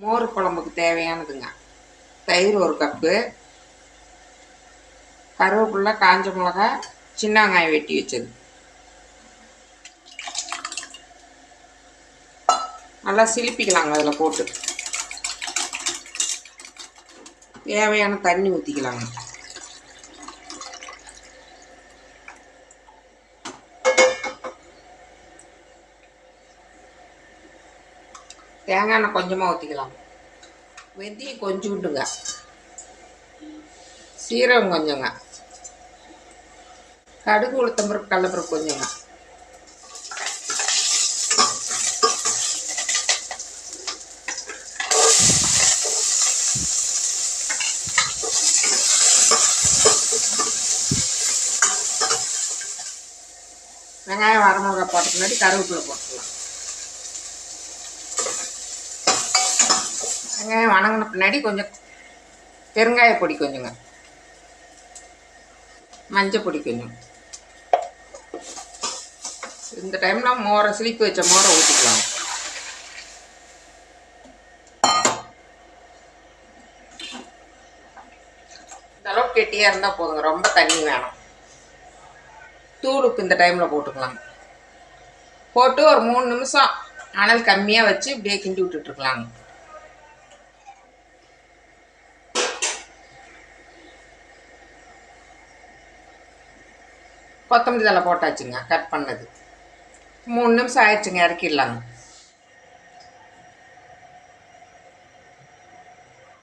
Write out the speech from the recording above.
மோர் குழம்புக்கு தேவையானதுங்க. தயிர் 1 கப்பு, கருவேப்பிலை, காஞ்ச மிளகா, சின்ன வெங்காயம் வெட்டி வச்சது. நல்லா சிலிப்பிக்கலாங்க. அதில் போட்டு தேவையான தண்ணி ஊற்றிக்கலாங்க. தேங்காய் எண்ணெய் கொஞ்சமாக ஊற்றிக்கலாம். வெந்தயம் கொஞ்சோண்டுங்க, சீரகம் கொஞ்சங்க, கடுகு, உளுத்தம்பருப்பு, கடலைப்பருப்பு கொஞ்சங்க. வெங்காயம் வரமிளகா போட்ட பின்னாடி கருவேப்பிலை போட்டுக்கலாம். வெங்காயம் வணங்கின பின்னாடி கொஞ்சம் பெருங்காய பொடி கொஞ்சங்க, மஞ்சள் பொடி கொஞ்சம். இந்த டைமில் மோரை சிலிப்பு வச்ச மோரை ஊற்றிக்கலாம். இந்த அளவுக்கு கெட்டியாக இருந்தால் போதுங்க, ரொம்ப தண்ணி வேணும். தூள் உப்பு இந்த டைமில் போட்டுக்கலாம். போட்டு ஒரு 3 நிமிஷம் அனல் கம்மியாக வச்சு இப்படியே கிண்டி விட்டுட்டுருக்கலாங்க. கொத்தமல்லி தழை போட்டாச்சுங்க, கட் பண்ணது. 3 நிமிஷம் ஆயிடுச்சுங்க, இறக்கிடலாங்க.